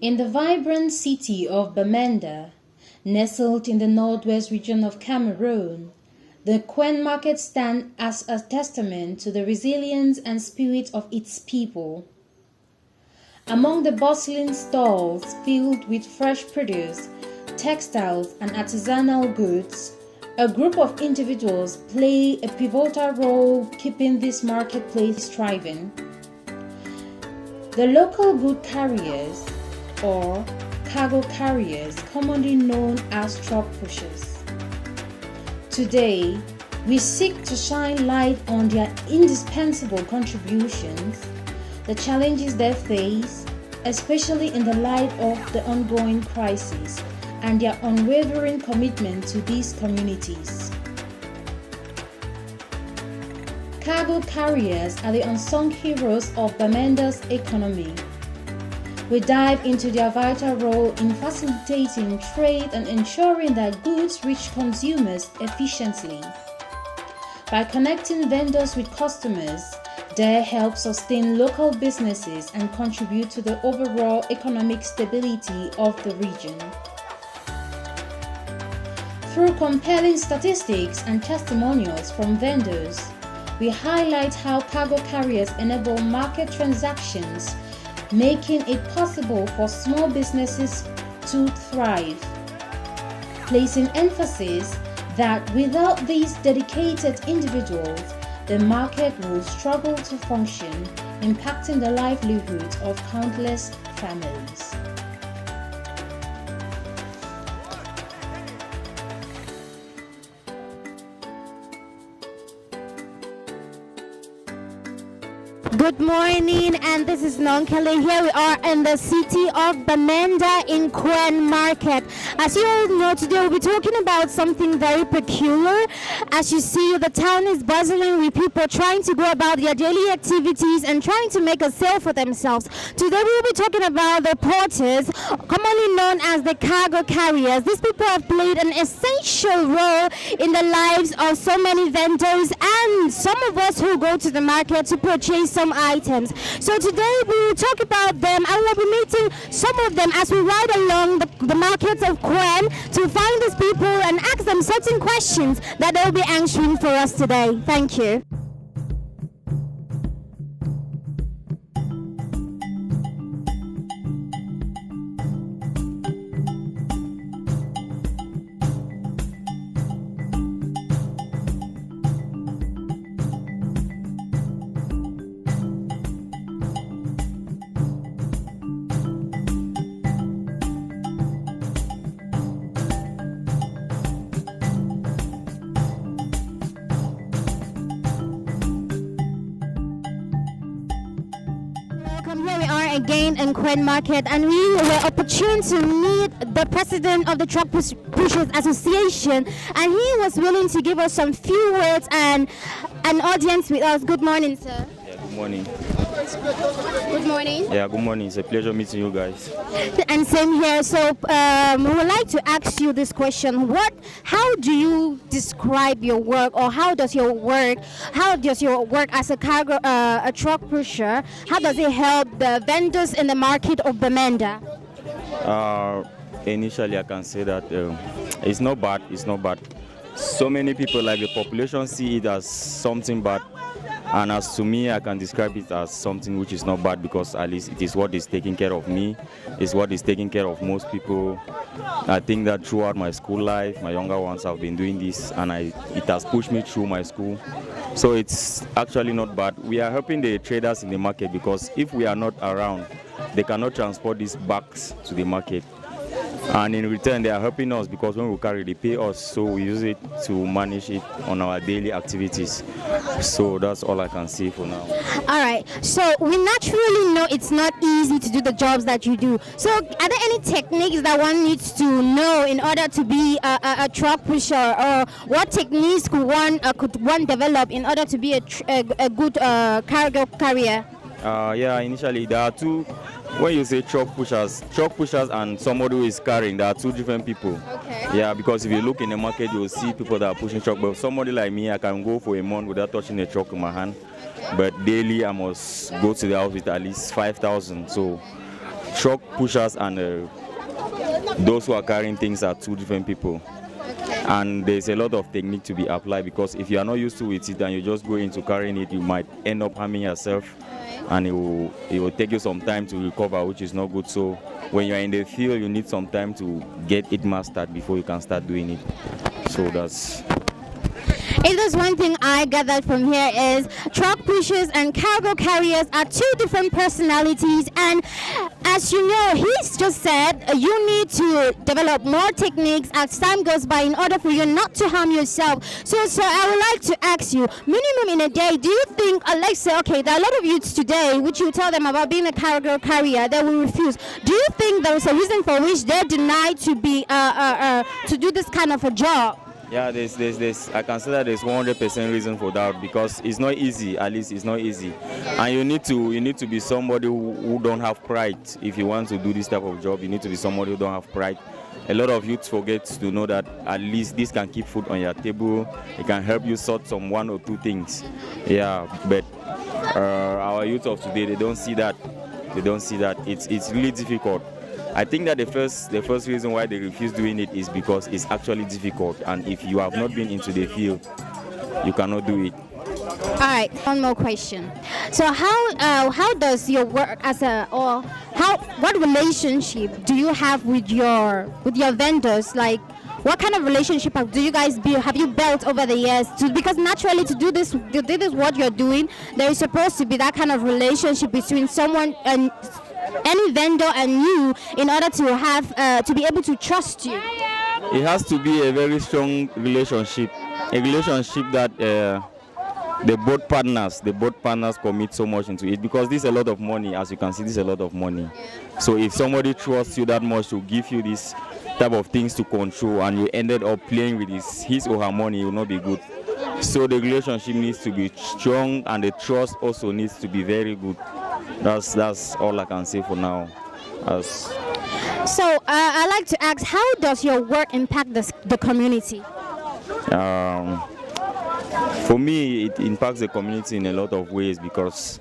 In the vibrant city of Bamenda, nestled in the northwest region of Cameroon, the Quen market stands as a testament to the resilience and spirit of its people. Among the bustling stalls filled with fresh produce, textiles, and artisanal goods, a group of individuals play a pivotal role keeping this marketplace thriving. The local good carriers, or cargo carriers, commonly known as truck pushers. Today, we seek to shine light on their indispensable contributions, the challenges they face, especially in the light of the ongoing crisis, and their unwavering commitment to these communities. Cargo carriers are the unsung heroes of Bamenda's economy. We dive into their vital role in facilitating trade and ensuring that goods reach consumers efficiently. By connecting vendors with customers, they help sustain local businesses and contribute to the overall economic stability of the region. Through compelling statistics and testimonials from vendors, we highlight how cargo carriers enable market transactions, making it possible for small businesses to thrive, placing emphasis that without these dedicated individuals, the market will struggle to function, impacting the livelihoods of countless families. Good morning, and this is Nonkele. Here we are in the city of Bamenda in Quen Market. As you all know, today we'll be talking about something very peculiar. As you see, the town is buzzing with people trying to go about their daily activities and trying to make a sale for themselves. Today we'll be talking about the porters, commonly known as the cargo carriers. These people have played an essential role in the lives of so many vendors and some of us who go to the market to purchase some items. So today we will talk about them, and we'll be meeting some of them as we ride along the markets of Quen to find these people and ask them certain questions that they'll be answering for us today. Thank you. Here we are again in Quen Market, and we were opportune to meet the president of the Truck Pushers Association, and he was willing to give us some few words and an audience with us. Good morning, sir. Yeah, good morning. Good morning. Yeah, good morning. It's a pleasure meeting you guys. And same here. So we would like to ask you this question: how do you describe your work, or how does your work as a cargo, a truck pusher, how does it help the vendors in the market of Bamenda? Initially, I can say that it's not bad. It's not bad. So many people, like the population, see it as something bad. And as to me, I can describe it as something which is not bad, because at least it is what is taking care of me. It's what is taking care of most people. I think that throughout my school life, my younger ones have been doing this, and it has pushed me through my school. So it's actually not bad. We are helping the traders in the market, because if we are not around, they cannot transport these bags to the market. And in return, they are helping us, because when we carry, they pay us, so we use it to manage it on our daily activities. So that's all I can say for now. All right. So we naturally know it's not easy to do the jobs that you do. So are there any techniques that one needs to know in order to be a truck pusher, or what techniques could one develop in order to be a good cargo carrier? Yeah, initially there are two. When you say truck pushers and somebody who is carrying, there are two different people. Okay. Yeah, because if you look in the market, you'll see people that are pushing truck. But somebody like me, I can go for a month without touching a truck in my hand. But daily, I must go to the house with at least 5,000. So truck pushers and those who are carrying things are two different people. And there's a lot of technique to be applied, because if you are not used to it and you just go into carrying it, you might end up harming yourself, and it will take you some time to recover, which is not good. So when you are in the field, you need some time to get it mastered before you can start doing it. So that's... If there's one thing I gathered from here is truck pushers and cargo carriers are two different personalities, and as you know, he's just said you need to develop more techniques as time goes by in order for you not to harm yourself. So I would like to ask you, minimum in a day, do you think, let's say, okay, there are a lot of youths today which you tell them about being a cargo carrier, they will refuse. Do you think there is a reason for which they're denied to be to do this kind of a job? Yeah, there's I consider there's 100% reason for that, because it's not easy. At least it's not easy, and you need to be somebody who don't have pride. If you want to do this type of job, you need to be somebody who don't have pride. A lot of youths forget to know that at least this can keep food on your table. It can help you sort some one or two things. Yeah, but our youth of today, they don't see that. They don't see that. It's really difficult. I think that the first reason why they refuse doing it is because it's actually difficult, and if you have not been into the field, you cannot do it. All right, one more question. So how does your work what relationship do you have with your vendors? Like, what kind of relationship have you built over the years? Because naturally, to do this what you're doing, there is supposed to be that kind of relationship between someone and any vendor and you, in order to have to be able to trust you. It has to be a very strong relationship, a relationship that the both partners commit so much into it, because this is a lot of money. As you can see, this is a lot of money. So if somebody trusts you that much to give you this type of things to control, and you ended up playing with his or her money, it will not be good. So the relationship needs to be strong, and the trust also needs to be very good. That's all I can say for now. So I'd like to ask, how does your work impact the community? For me, it impacts the community in a lot of ways, because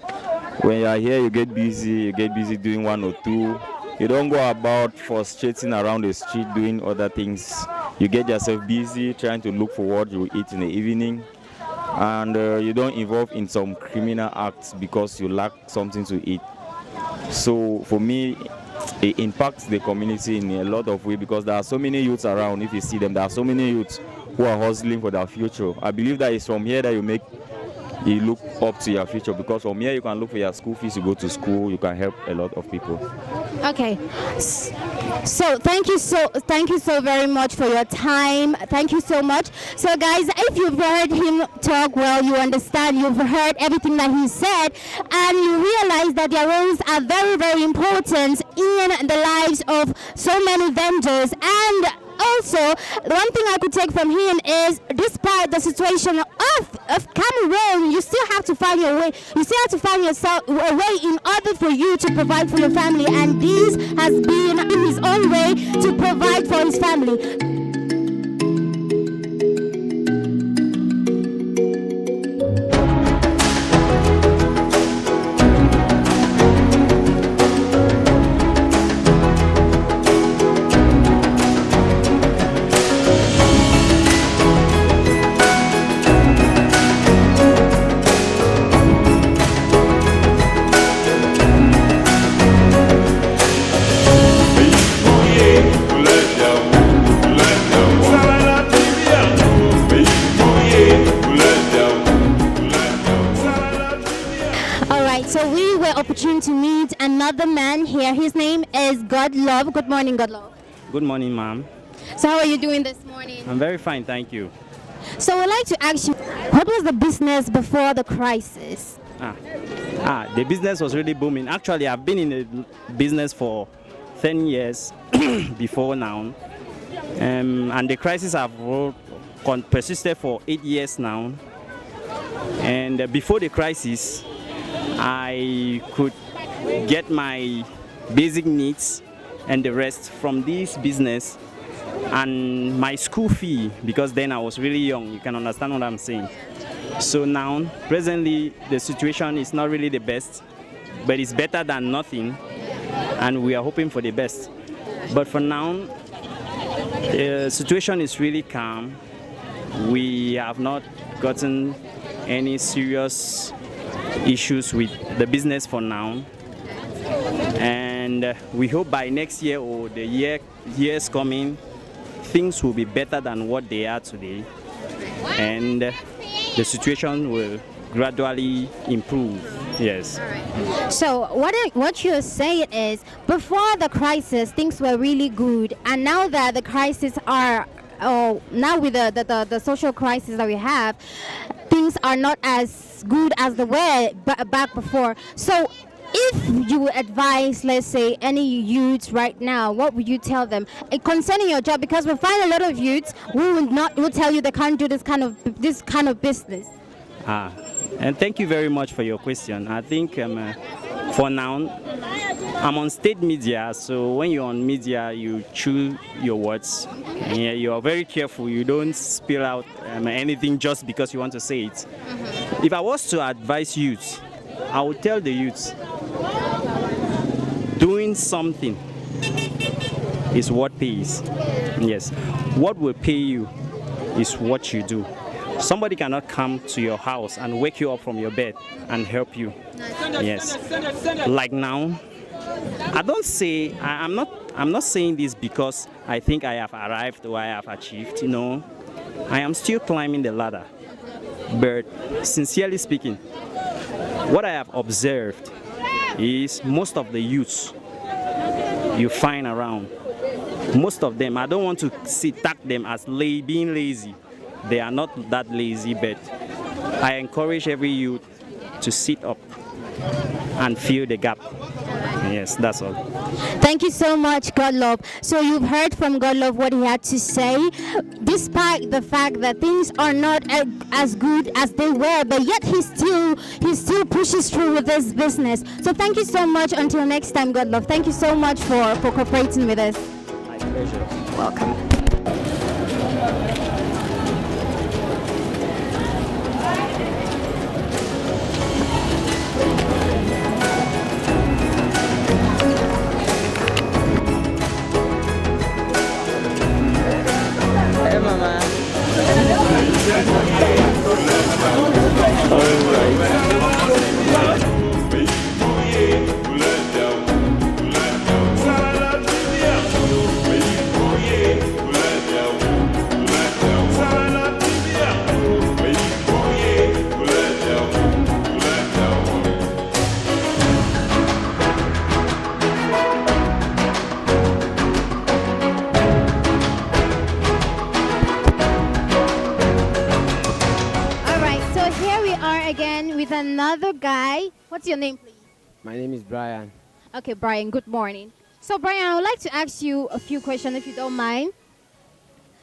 when you are here, you get busy doing one or two. You don't go about frustrating around the street doing other things. You get yourself busy trying to look for what you eat in the evening, and you don't involve in some criminal acts because you lack something to eat. So for me, it impacts the community in a lot of ways, because there are so many youths around. If you see them, there are so many youths who are hustling for their future. I believe that it's from here that you look up to your future, because from here you can look for your school fees, you go to school, you can help a lot of people. Okay, so thank you so very much for your time. Thank you so much. So guys, if you've heard him talk well, you understand, you've heard everything that he said, and you realize that their roles are very, very important in the lives of so many vendors. And also, one thing I could take from him is, despite the situation of Cameroon, you still have to find your way. You still have to find yourself a way in order for you to provide for your family. And this has been in his own way to provide for his family. So we were opportune to meet another man here. His name is Godlove. Good morning, Godlove. Good morning, ma'am. So how are you doing this morning? I'm very fine, thank you. So I'd like to ask you, what was the business before the crisis? The business was really booming. Actually, I've been in the business for 10 years before now. And the crisis have persisted for 8 years now. And before the crisis, I could get my basic needs and the rest from this business and my school fee, because then I was really young. You can understand what I'm saying. So now, presently, the situation is not really the best, but it's better than nothing. and we are hoping for the best. But for now, the situation is really calm. We have not gotten any serious issues with the business for now, and we hope by next year or the years coming, things will be better than what they are today, and the situation will gradually improve. Yes. So what you're saying is, before the crisis, things were really good, and now that the crisis are, now with the social crisis that we have, things are not as good as they were back before. So if you would advise, let's say, any youths right now, what would you tell them concerning your job? Because we find a lot of youths who will tell you they can't do this kind of business. And thank you very much for your question. I think for now, I'm on state media, so when you're on media, you choose your words. And you are very careful. You don't spill out anything just because you want to say it. If I was to advise youths, I would tell the youths, doing something is what pays. Yes. What will pay you is what you do. Somebody cannot come to your house and wake you up from your bed and help you. Yes. Like now, I'm not saying this because I think I have arrived or I have achieved. No. I am still climbing the ladder. But sincerely speaking, what I have observed is most of the youths you find around, most of them, I don't want to tag them as being lazy. They are not that lazy, but I encourage every youth to sit up and fill the gap. Yes, that's all. Thank you so much, Godlove. So you've heard from Godlove what he had to say. Despite the fact that things are not as good as they were, but yet he still pushes through with this business. So thank you so much. Until next time, Godlove. Thank you so much for cooperating with us. My pleasure. Welcome. Another guy. What's your name, please? My name is Brian. Okay, Brian, good morning. So, Brian, I would like to ask you a few questions if you don't mind.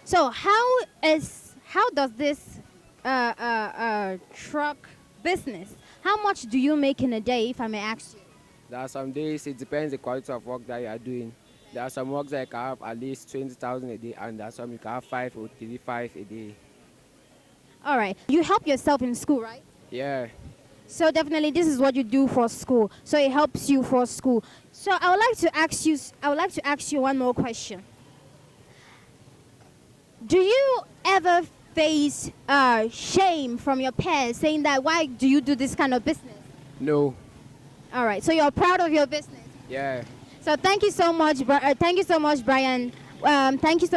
So, how does this truck business, how much do you make in a day, if I may ask you? There are some days, it depends the quality of work that you are doing. There are some works that you can have at least 20,000 a day, and there are some you can have 5 or 35 a day. All right. You help yourself in school, right? Yeah. So definitely this is what you do for school. So it helps you for school. So I would like to ask you one more question. Do you ever face shame from your parents saying that why do you do this kind of business? No. All right. So you're proud of your business? Yeah. So thank you so much, Brian. Thank you so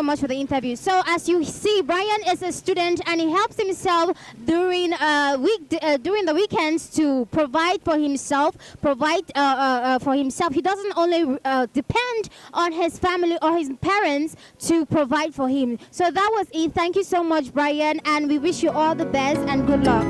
much for the interview. So as you see, Brian is a student and he helps himself during the weekends to provide for himself. He doesn't only depend on his family or his parents to provide for him. So that was it. Thank you so much, Brian, and we wish you all the best and good luck.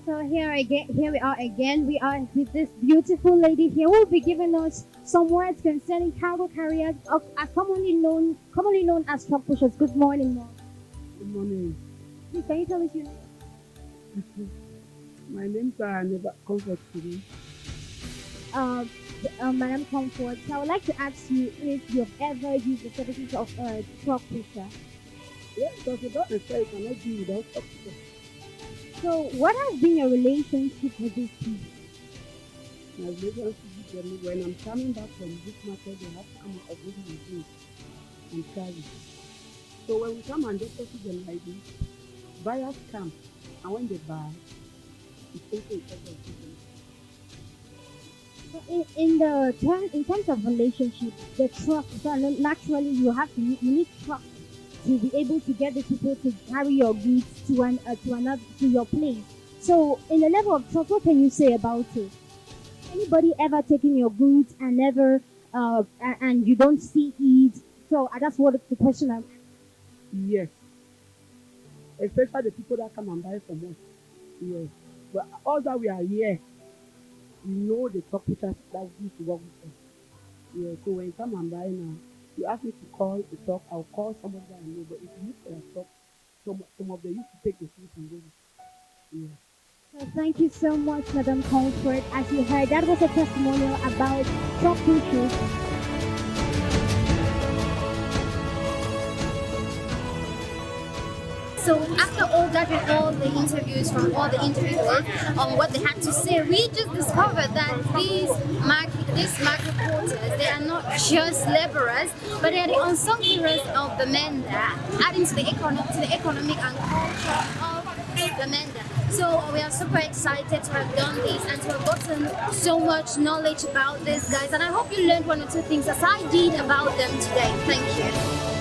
So here we are again. We are with this beautiful lady here who will be giving us some words concerning cargo carriers of as commonly known as truck pushers. Good morning, ma'am. Good morning. Please, can you tell us your name? My name's Never Comfort today. Madam Comfort. So I would like to ask you if you've ever used the services of a truck pusher. Yeah, because without a fair, you cannot do without support. So what has been your relationship with these people? My relationship with them, when I'm coming back from this market, they have to come out of this machine and carry. So when we come and deposit them like this, buyers come, and when they buy, it's also a part of business. So in terms of relationship, the trust. So naturally, you need trust to be able to get the people to carry your goods to your place. So in the level of trust, what can you say about it? Anybody ever taking your goods and never and you don't see it? So that's what the question I'm. Yes, especially the people that come and buy from us. Yes, but all that we are here, we know the top pushers that used to work with us. Yeah, so when you come and buy now, you ask me to call the truck, I'll call somebody that I know. But if you look for a truck, some of them used to take the food and go. Yeah. So thank you so much, Madam Comfort. As you heard, that was a testimonial about truck pushers. So after all that and all the interviews from all the interviewers on what they had to say, we just discovered that these market porters, they are not just laborers, but they are the unsung heroes of Bamenda, adding to the economic and culture of Bamenda. So we are super excited to have done this and to have gotten so much knowledge about these guys. And I hope you learned one or two things as I did about them today. Thank you.